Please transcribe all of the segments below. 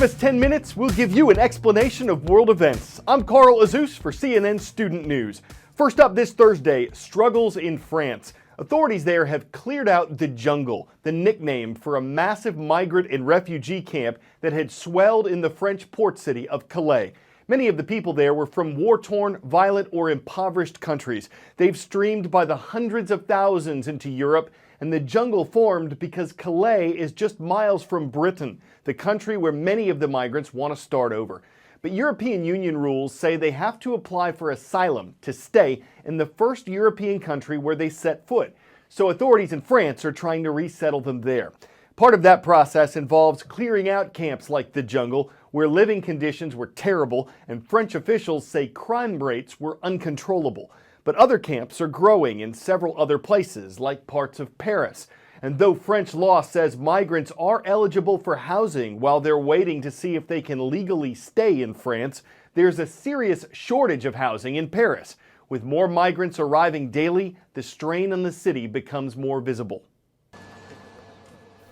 Give us 10 minutes, we'll give you an explanation of world events. I'm Carl Azus for CNN Student News. First up this Thursday, struggles in France. Authorities there have cleared out the jungle, the nickname for a massive migrant and refugee camp that had swelled in the French port city of Calais. Many of the people there were from war-torn, violent, or impoverished countries. They've streamed by the hundreds of thousands into Europe, and the jungle formed because Calais is just miles from Britain, the country where many of the migrants want to start over. But European Union rules say they have to apply for asylum to stay in the first European country where they set foot. So authorities in France are trying to resettle them there. Part of that process involves clearing out camps like the jungle, where living conditions were terrible and French officials say crime rates were uncontrollable. But other camps are growing in several other places, like parts of Paris. And though French law says migrants are eligible for housing while they're waiting to see if they can legally stay in France, there's a serious shortage of housing in Paris. With more migrants arriving daily, the strain on the city becomes more visible.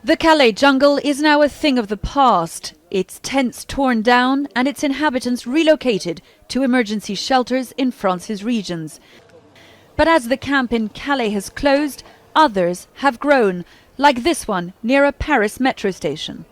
The Calais jungle is now a thing of the past. Its tents torn down and its inhabitants relocated to emergency shelters in France's regions. But as the camp in Calais has closed, others have grown, like this one near a Paris metro station.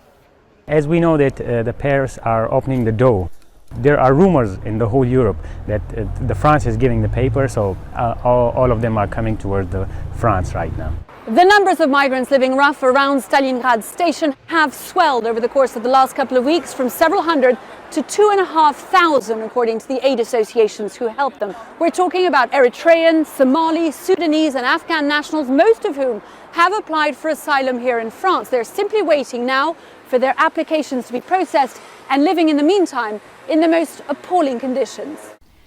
As we know that the Paris are opening the door, there are rumors in the whole Europe that the France is giving the paper, so all of them are coming towards the France right now. The numbers of migrants living rough around Stalingrad station have swelled over the course of the last couple of weeks from several hundred to 2,500, according to the aid associations who help them. We're talking about Eritrean, Somali, Sudanese and Afghan nationals, most of whom have applied for asylum here in France. They're simply waiting now for their applications to be processed and living in the meantime in the most appalling conditions.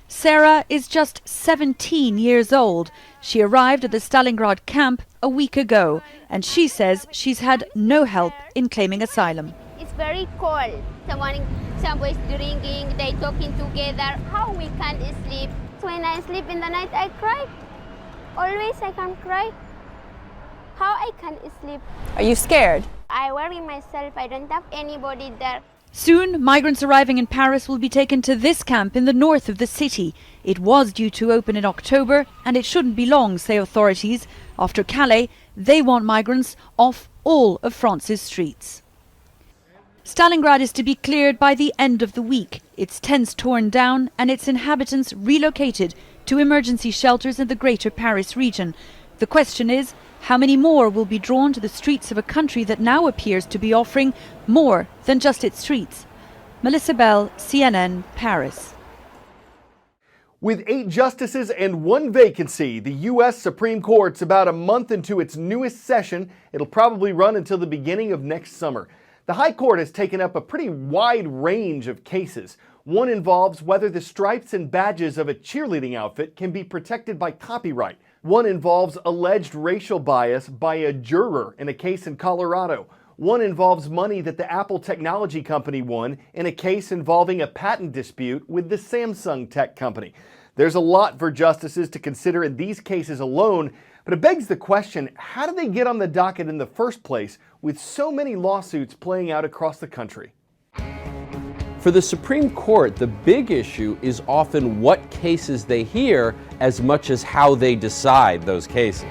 Sarah is just 17 years old. She arrived at the Stalingrad camp a week ago, and she says she's had no help in claiming asylum. It's very cold. Somebody's drinking, they talking together. How we can't sleep? When I sleep in the night, I cry. Always I can cry. How I can sleep? Are you scared? I worry myself. I don't have anybody there. Soon, migrants arriving in Paris will be taken to this camp in the north of the city. It was due to open in October, and it shouldn't be long, say authorities. After Calais, they want migrants off all of France's streets. Stalingrad is to be cleared by the end of the week, its tents torn down and its inhabitants relocated to emergency shelters in the greater Paris region. The question is, how many more will be drawn to the streets of a country that now appears to be offering more than just its streets? Melissa Bell, CNN, Paris. With 8 justices and 1 vacancy, the U.S. Supreme Court's about a month into its newest session. It'll probably run until the beginning of next summer. The High Court has taken up a pretty wide range of cases. One involves whether the stripes and badges of a cheerleading outfit can be protected by copyright. One involves alleged racial bias by a juror in a case in Colorado. One involves money that the Apple technology company won in a case involving a patent dispute with the Samsung tech company. There's a lot for justices to consider in these cases alone, but it begs the question, how do they get on the docket in the first place with so many lawsuits playing out across the country? For the Supreme Court, the big issue is often what cases they hear as much as how they decide those cases.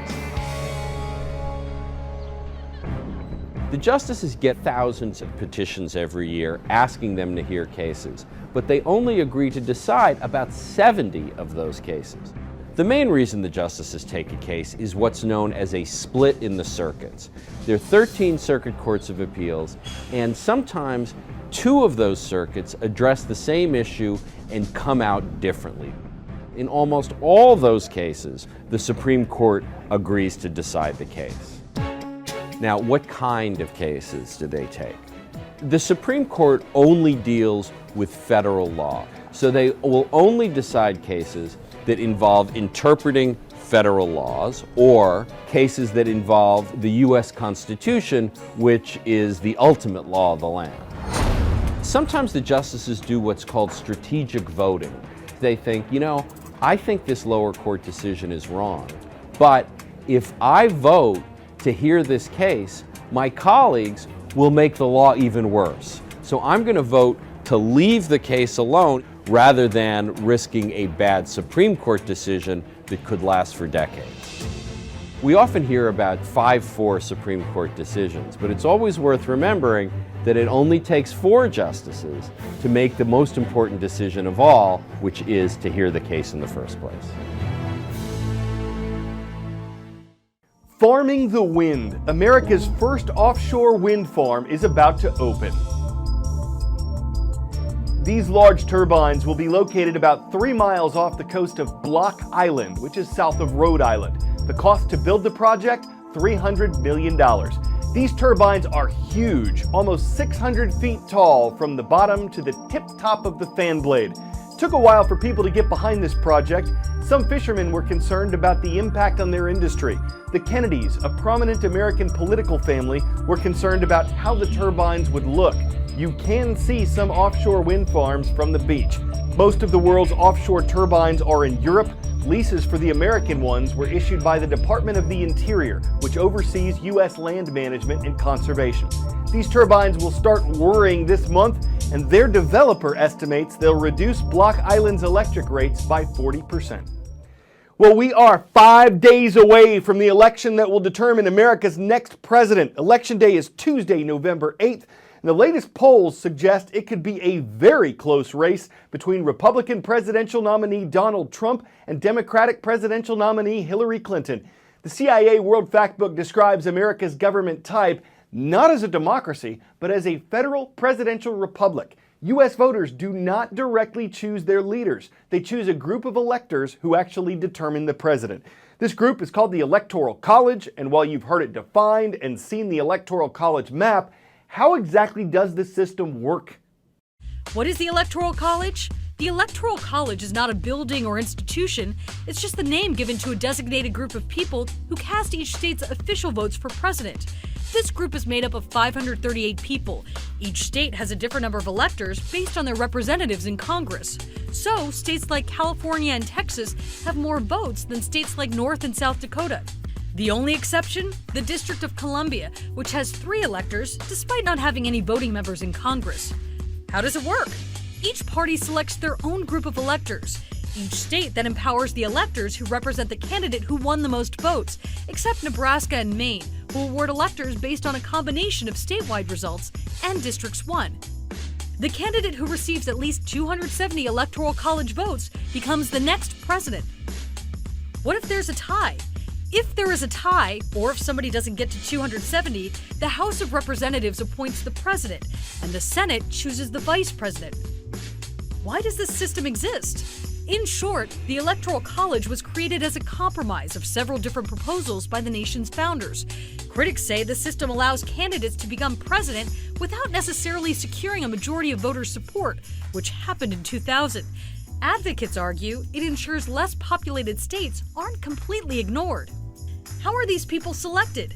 The justices get thousands of petitions every year asking them to hear cases, but they only agree to decide about 70 of those cases. The main reason the justices take a case is what's known as a split in the circuits. There are 13 circuit courts of appeals, and sometimes 2 of those circuits address the same issue and come out differently. In almost all those cases, the Supreme Court agrees to decide the case. Now, what kind of cases do they take? The Supreme Court only deals with federal law, so they will only decide cases that involve interpreting federal laws or cases that involve the U.S. Constitution, which is the ultimate law of the land. Sometimes the justices do what's called strategic voting. They think, I think this lower court decision is wrong, but if I vote to hear this case, my colleagues will make the law even worse. So I'm going to vote to leave the case alone rather than risking a bad Supreme Court decision that could last for decades. We often hear about 5-4 Supreme Court decisions, but it's always worth remembering that it only takes 4 justices to make the most important decision of all, which is to hear the case in the first place. Farming the wind. America's first offshore wind farm is about to open. These large turbines will be located about 3 miles off the coast of Block Island, which is south of Rhode Island. The cost to build the project, $300 million. These turbines are huge, almost 600 feet tall from the bottom to the tip top of the fan blade. It took a while for people to get behind this project. Some fishermen were concerned about the impact on their industry. The Kennedys, a prominent American political family, were concerned about how the turbines would look. You can see some offshore wind farms from the beach. Most of the world's offshore turbines are in Europe. Leases for the American ones were issued by the Department of the Interior, which oversees U.S. land management and conservation. These turbines will start whirring this month, and their developer estimates they'll reduce Block Island's electric rates by 40%. Well, we are 5 days away from the election that will determine America's next president. Election day is Tuesday, November 8th. And the latest polls suggest it could be a very close race between Republican presidential nominee Donald Trump and Democratic presidential nominee Hillary Clinton. The CIA World Factbook describes America's government type not as a democracy, but as a federal presidential republic. U.S. voters do not directly choose their leaders. They choose a group of electors who actually determine the president. This group is called the Electoral College, and while you've heard it defined and seen the Electoral College map, how exactly does this system work? What is the Electoral College? The Electoral College is not a building or institution. It's just the name given to a designated group of people who cast each state's official votes for president. This group is made up of 538 people. Each state has a different number of electors based on their representatives in Congress. So, states like California and Texas have more votes than states like North and South Dakota. The only exception? The District of Columbia, which has 3 electors, despite not having any voting members in Congress. How does it work? Each party selects their own group of electors. Each state then empowers the electors who represent the candidate who won the most votes, except Nebraska and Maine, who award electors based on a combination of statewide results and districts won. The candidate who receives at least 270 Electoral College votes becomes the next president. What if there's a tie? If there is a tie, or if somebody doesn't get to 270, the House of Representatives appoints the president, and the Senate chooses the vice president. Why does this system exist? In short, the Electoral College was created as a compromise of several different proposals by the nation's founders. Critics say the system allows candidates to become president without necessarily securing a majority of voters' support, which happened in 2000. Advocates argue it ensures less populated states aren't completely ignored. How are these people selected?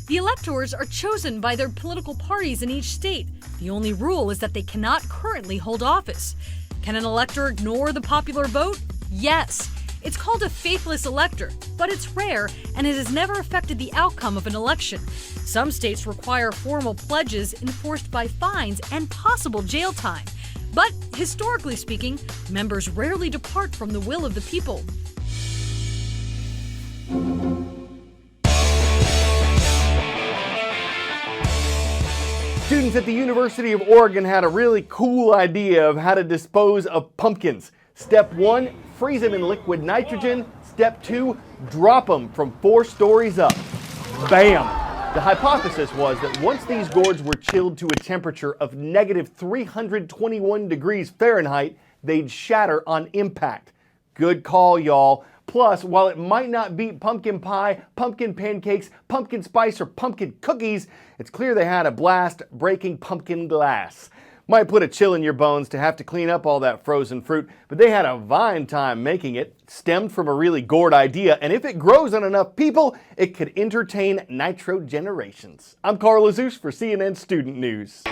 The electors are chosen by their political parties in each state. The only rule is that they cannot currently hold office. Can an elector ignore the popular vote? Yes. It's called a faithless elector, but it's rare and it has never affected the outcome of an election. Some states require formal pledges enforced by fines and possible jail time. But historically speaking, members rarely depart from the will of the people. Students at the University of Oregon had a really cool idea of how to dispose of pumpkins. Step 1, freeze them in liquid nitrogen. Step 2, drop them from 4 stories up. Bam! The hypothesis was that once these gourds were chilled to a temperature of negative 321 degrees Fahrenheit, they'd shatter on impact. Good call, y'all. Plus, while it might not beat pumpkin pie, pumpkin pancakes, pumpkin spice, or pumpkin cookies, it's clear they had a blast breaking pumpkin glass. Might put a chill in your bones to have to clean up all that frozen fruit, but they had a fine time making it. Stemmed from a really gourd idea, and if it grows on enough people, it could entertain nitro generations. I'm Carl Azus for CNN Student News.